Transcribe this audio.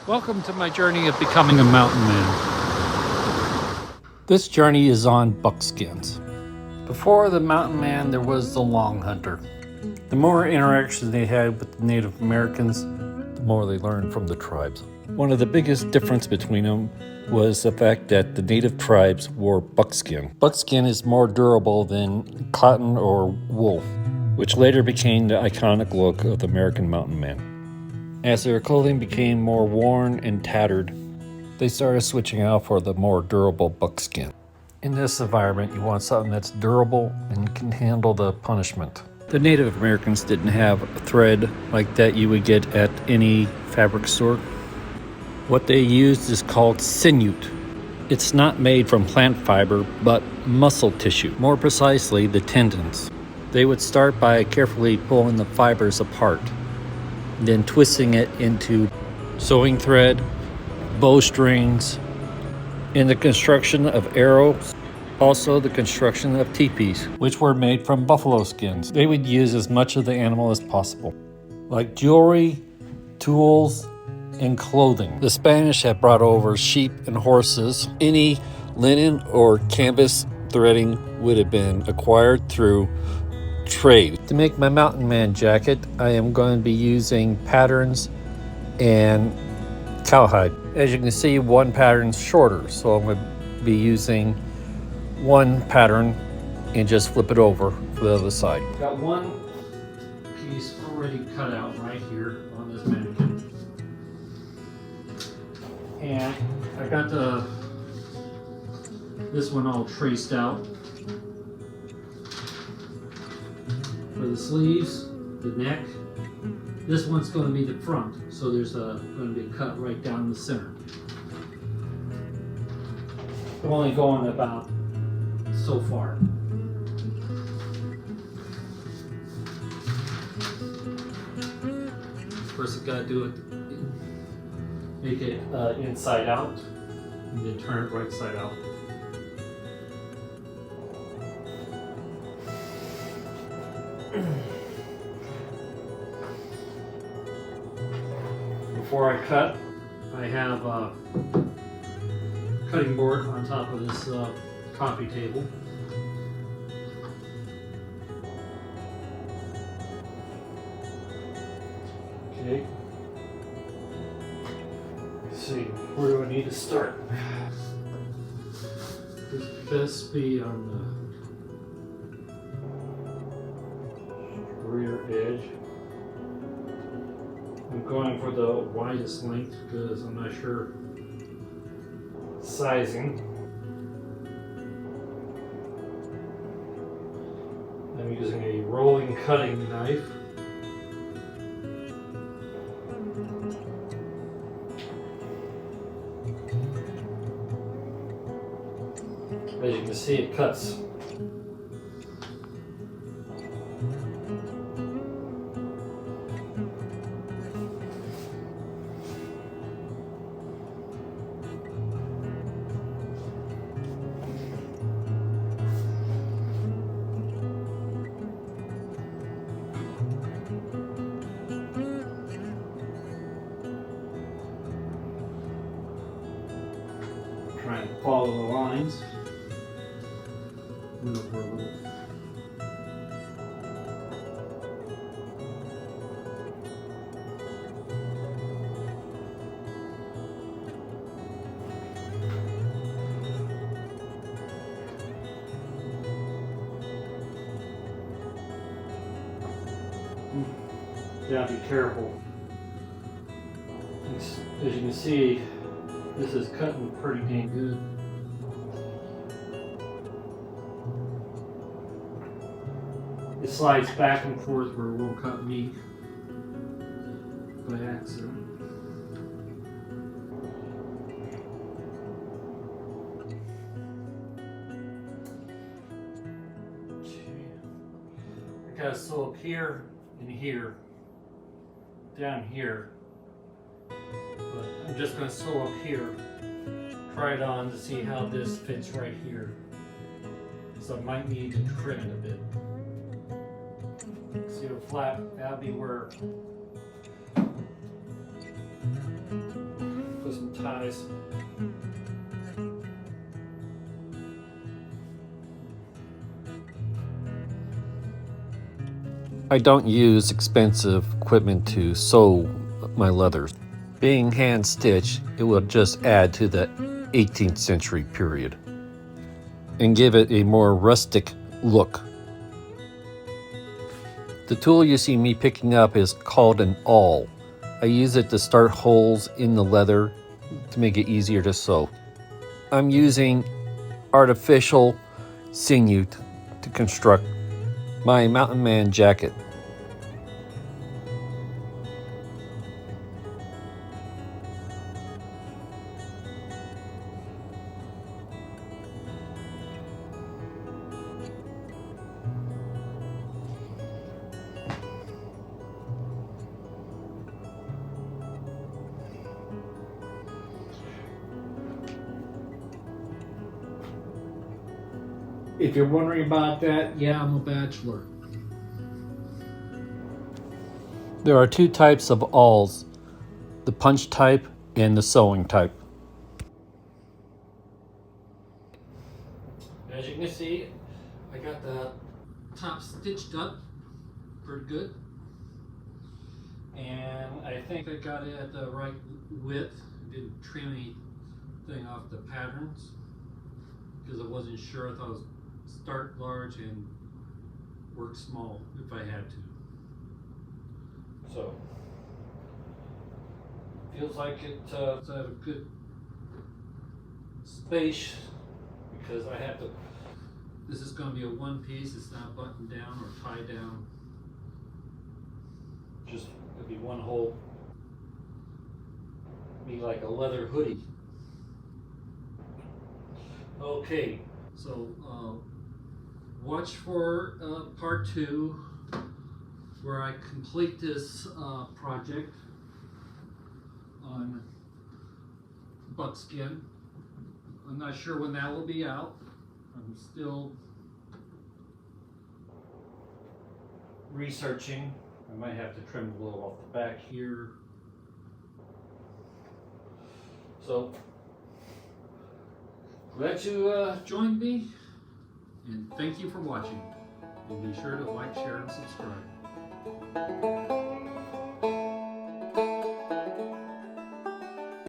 Welcome to my journey of becoming a mountain man. This journey is on buckskins. Before the mountain man, there was the long hunter. The more interactions they had with the Native Americans, the more they learned from the tribes. One of the biggest difference between them was the fact that the native tribes wore buckskin. Buckskin is more durable than cotton or wool, which later became the iconic look of the American mountain man. As their clothing became more worn and tattered, they started switching out for the more durable buckskin. In this environment, you want something that's durable and can handle the punishment. The Native Americans didn't have a thread like that you would get at any fabric store. What they used is called sinute. It's not made from plant fiber, but muscle tissue, more precisely the tendons. They would start by carefully pulling the fibers apart, then twisting it into sewing thread, bowstrings, in the construction of arrows, also the construction of teepees, which were made from buffalo skins. They would use as much of the animal as possible, like jewelry, tools, and clothing. The Spanish had brought over sheep and horses. Any linen or canvas threading would have been acquired through trade. To make my mountain man jacket, I am going to be using patterns and cowhide. As you can see, one pattern's shorter, so I'm going to be using one pattern and just flip it over for the other side. Got one piece already cut out right here on this mannequin, and I got this one all traced out. For the sleeves, the neck, this one's going to be the front, so there's going to be a cut right down the center. I'm only going about so far. First, I gotta do it, make it inside out, and then turn it right side out. Before I cut, I have a cutting board on top of this coffee table. Okay. Let's see, where do I need to start? This best be on the rear edge. I'm going for the widest length because I'm not sure sizing. I'm using a rolling cutting knife. As you can see, it cuts. Trying to follow the lines. Move for a little. You gotta be careful. As you can see, this is cutting pretty dang good. It slides back and forth where we'll cut meat by accident. I gotta sew up here and here, down here. But I'm just going to sew up here, try it on to see how this fits right here. So I might need to trim it a bit. See the flap, that'll be where ties. I don't use expensive equipment to sew my leathers. Being hand stitched, it will just add to the 18th century period and give it a more rustic look. The tool you see me picking up is called an awl. I use it to start holes in the leather to make it easier to sew. I'm using artificial sinew to construct my Mountain Man jacket. If you're wondering about that, yeah, I'm a bachelor. There are two types of awls, the punch type and the sewing type. As you can see, I got the top stitched up pretty good. And I think I got it at the right width. Didn't trim anything off the patterns because I wasn't sure. I thought it was start large and work small if I had to. So feels like it's at a good space because I have to. This is going to be a one piece. It's not buttoned down or tied down. Just it'll be one whole. Be like a leather hoodie. Okay, so watch for part 2 where I complete this project on buckskin. I'm not sure when that will be out. I'm still researching. I might have to trim a little off the back here. So, glad you joined me, and thank you for watching. And be sure to like, share, and subscribe.